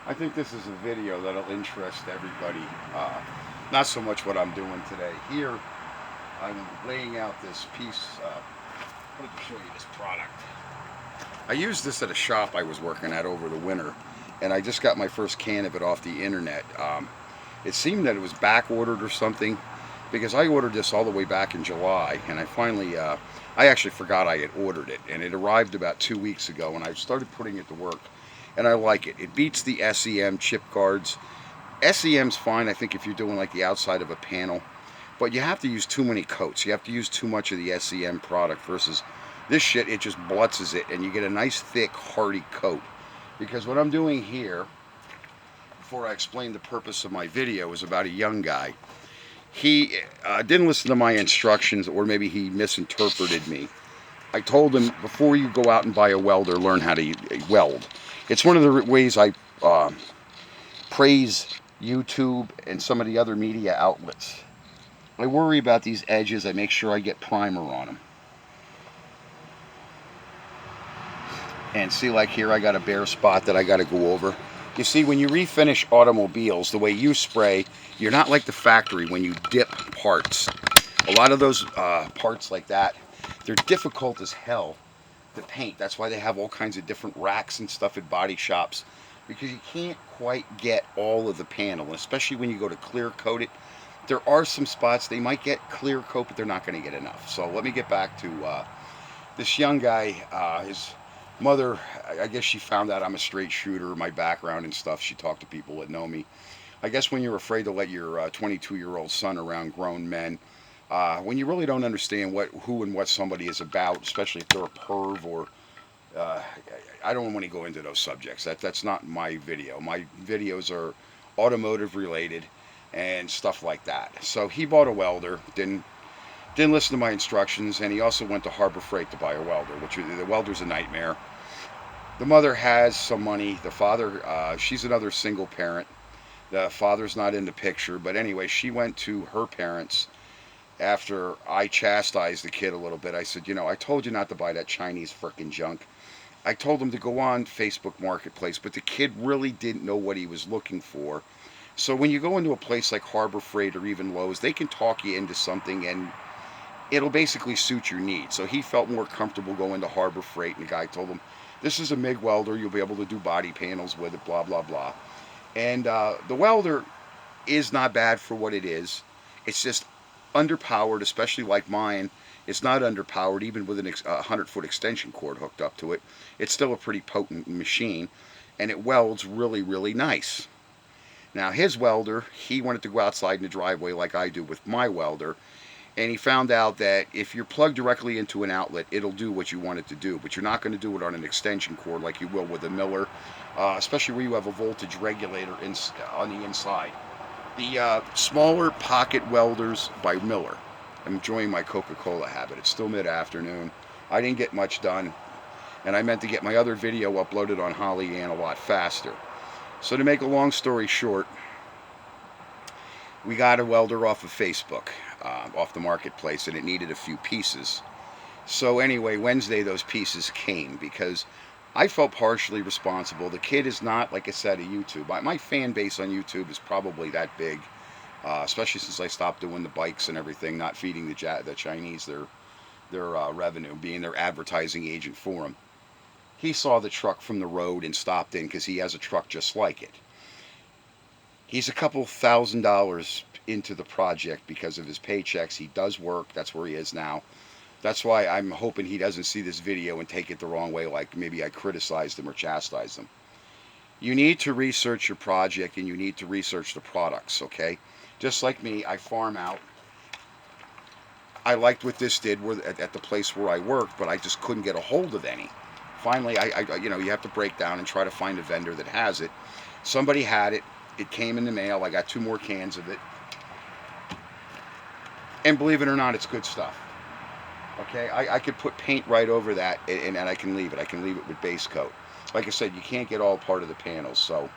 I think this is a video that'll interest everybody. Not so much what I'm doing today. Here, I'm laying out this piece. Let me show you this product. I used this at a shop I was working at over the winter, and I just got my first can of it off the internet. It seemed that it was back ordered or something because I ordered this all the way back in July, and I actually forgot I had ordered it, and it arrived about 2 weeks ago, and I started putting it to work, and I like it. It beats the SEM chip guards. SEM's fine, I think, if you're doing like the outside of a panel, but you have to use too many coats. You have to use too much of the SEM product versus this shit. It just blitzes it, and you get a nice thick, hardy coat. Because what I'm doing here, before I explain the purpose of my video, is about a young guy. He didn't listen to my instructions, or maybe he misinterpreted me. I told him, before you go out and buy a welder, learn how to weld. It's one of the ways I praise YouTube and some of the other media outlets. I worry about these edges. I make sure I get primer on them. And see, like here, I got a bare spot that I got to go over. You see, when you refinish automobiles, the way you spray, you're not like the factory when you dip parts. A lot of those parts like that, they're difficult as hell to paint. That's why they have all kinds of different racks and stuff at body shops, because you can't quite get all of the panel, especially when you go to clear coat it. There are some spots they might get clear coat, but they're not going to get enough. So let me get back to this young guy. His mother, I guess she found out I'm a straight shooter, my background and stuff. She talked to people that know me. I guess when you're afraid to let your 22-year-old son around grown men, when you really don't understand who and what somebody is about, especially if they're a perv or uh, I don't want to go into those subjects. That's not my video. My videos are automotive related and stuff like that. So he bought a welder, didn't listen to my instructions, and he also went to Harbor Freight to buy a welder, which the welder's a nightmare. The mother has some money. The father, she's another single parent. The father's not in the picture, but anyway, she went to her parents after I chastised the kid a little bit. I said, I told you not to buy that Chinese frickin' junk. I told him to go on Facebook Marketplace, but the kid really didn't know what he was looking for. So when you go into a place like Harbor Freight or even Lowe's, they can talk you into something and it'll basically suit your needs. So he felt more comfortable going to Harbor Freight, and the guy told him, "This is a MIG welder. You'll be able to do body panels with it, blah, blah, blah." And the welder is not bad for what it is. It's just underpowered, especially like mine. It's not underpowered, even with a 100-foot extension cord hooked up to it. It's still a pretty potent machine, and it welds really, really nice. Now, his welder, he wanted to go outside in the driveway like I do with my welder, and he found out that if you're plugged directly into an outlet, it'll do what you want it to do, but you're not going to do it on an extension cord like you will with a Miller, especially where you have a voltage regulator on the inside. The smaller pocket welders by Miller. I'm enjoying my Coca-Cola habit. It's still mid-afternoon. I didn't get much done, and I meant to get my other video uploaded on Holly Ann a lot faster. So to make a long story short, we got a welder off of Facebook, off the marketplace, and it needed a few pieces. So anyway, Wednesday those pieces came because I felt partially responsible. The kid is not, like I said, a YouTube. My fan base on YouTube is probably that big, especially since I stopped doing the bikes and everything, not feeding the Chinese their revenue, being their advertising agent for them. He saw the truck from the road and stopped in because he has a truck just like it. He's a couple $1,000s into the project because of his paychecks. He does work. That's where he is now. That's why I'm hoping he doesn't see this video and take it the wrong way, like maybe I criticized him or chastised him. You need to research your project and you need to research the products, okay? Just like me, I farm out. I liked what this did at the place where I worked, but I just couldn't get a hold of any. Finally, you have to break down and try to find a vendor that has it. Somebody had it. It came in the mail. I got 2 more cans of it. And believe it or not, it's good stuff. Okay, I could put paint right over that, and I can leave it. I can leave it with base coat. Like I said, you can't get all part of the panels. So,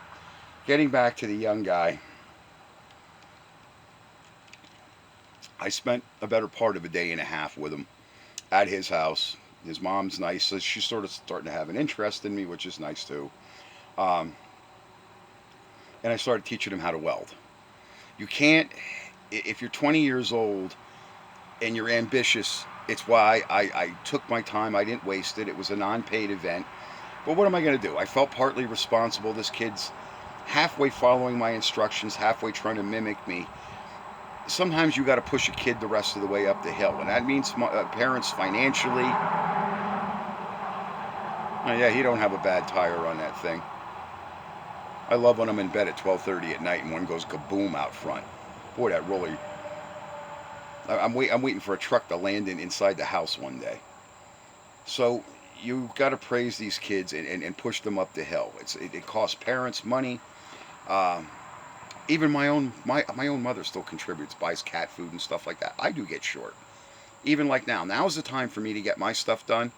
getting back to the young guy, I spent a better part of a day and a half with him at his house. His mom's nice, so she's sort of starting to have an interest in me, which is nice too. Um, and I started teaching them how to weld. You can't, if you're 20 years old and you're ambitious, it's why I took my time. I didn't waste it. It was a non-paid event. But what am I going to do? I felt partly responsible. This kid's halfway following my instructions, halfway trying to mimic me. Sometimes you got to push a kid the rest of the way up the hill, and that means parents financially. Oh yeah, he don't have a bad tire on that thing. I love when I'm in bed at 12:30 at night and one goes kaboom out front. Boy, that really. I'm waiting for a truck to land inside the house one day. So you got to praise these kids and push them up the hill. It costs parents money. Um, Even my own mother still contributes, buys cat food and stuff like that. I do get short. Even like now. Now's the time for me to get my stuff done,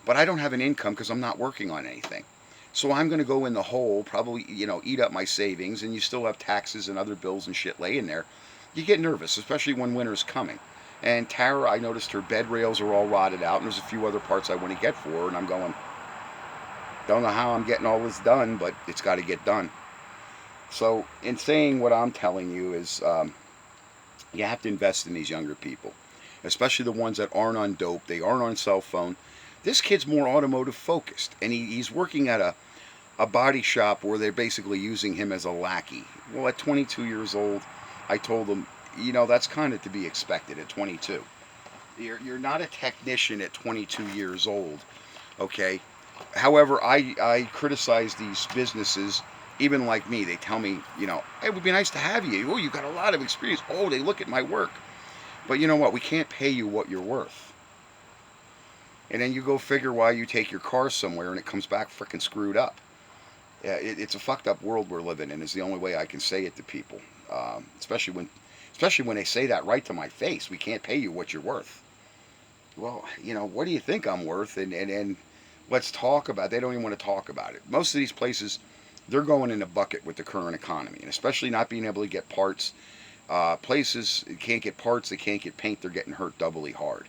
but I don't have an income because I'm not working on anything. So I'm going to go in the hole, probably, eat up my savings, and you still have taxes and other bills and shit laying there. You get nervous, especially when winter's coming. And Tara, I noticed her bed rails are all rotted out, and there's a few other parts I want to get for her, and I'm going, don't know how I'm getting all this done, but it's got to get done. So, in saying what I'm telling you is, you have to invest in these younger people, especially the ones that aren't on dope, they aren't on cell phone. This kid's more automotive focused, and he's working at a body shop where they're basically using him as a lackey. Well, at 22 years old, I told him, that's kind of to be expected at 22. You're not a technician at 22 years old, okay? However, I criticize these businesses, even like me. They tell me, hey, it would be nice to have you. Oh, you got a lot of experience. Oh, they look at my work. But you know what? We can't pay you what you're worth. And then you go figure why you take your car somewhere and it comes back freaking screwed up. Yeah, it's a fucked up world we're living in. Is the only way I can say it to people, especially when they say that right to my face. We can't pay you what you're worth. Well, what do you think I'm worth? And let's talk about it. They don't even want to talk about it. Most of these places, they're going in a bucket with the current economy, and especially not being able to get parts. Places can't get parts, they can't get paint, they're getting hurt doubly hard.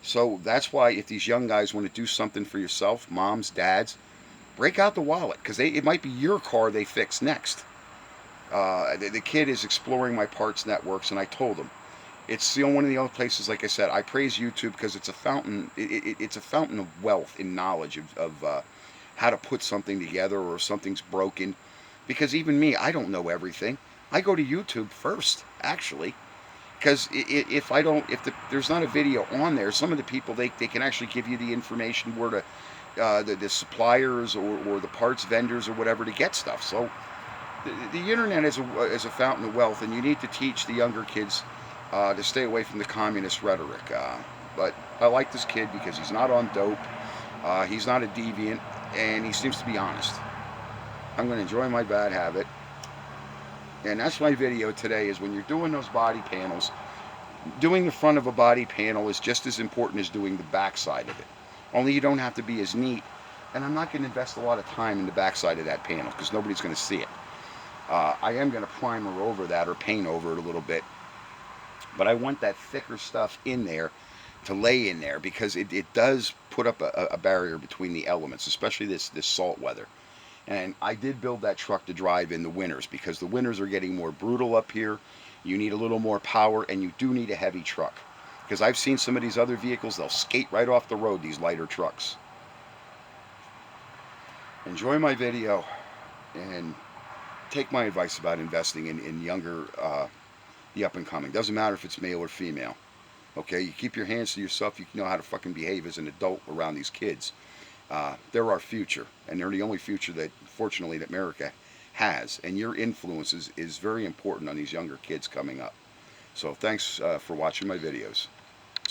So that's why if these young guys want to do something for yourself, moms, dads, break out the wallet because it might be your car they fix next. The kid is exploring my parts networks, and I told him it's one of the only places. Like I said, I praise YouTube because it's a fountain. It's a fountain of wealth in knowledge of how to put something together or if something's broken. Because even me, I don't know everything. I go to YouTube first, actually, because if there's not a video on there, some of the people they can actually give you the information where to the suppliers or the parts vendors or whatever to get stuff. So the internet is a fountain of wealth, and you need to teach the younger kids to stay away from the communist rhetoric. But I like this kid because he's not on dope, he's not a deviant, and he seems to be honest. I'm going to enjoy my bad habit. And that's my video today, is when you're doing those body panels, doing the front of a body panel is just as important as doing the back side of it. Only you don't have to be as neat. And I'm not going to invest a lot of time in the back side of that panel because nobody's going to see it. I am going to primer over that or paint over it a little bit. But I want that thicker stuff in there to lay in there because it does put up a barrier between the elements, especially this salt weather. And I did build that truck to drive in the winters because the winters are getting more brutal up here. You need a little more power, and you do need a heavy truck. Because I've seen some of these other vehicles, they'll skate right off the road, these lighter trucks. Enjoy my video and take my advice about investing in younger, the up and coming. Doesn't matter if it's male or female. Okay, you keep your hands to yourself, you know how to fucking behave as an adult around these kids. They're our future, and they're the only future that, fortunately, that America has. And your influence is very important on these younger kids coming up. So thanks for watching my videos.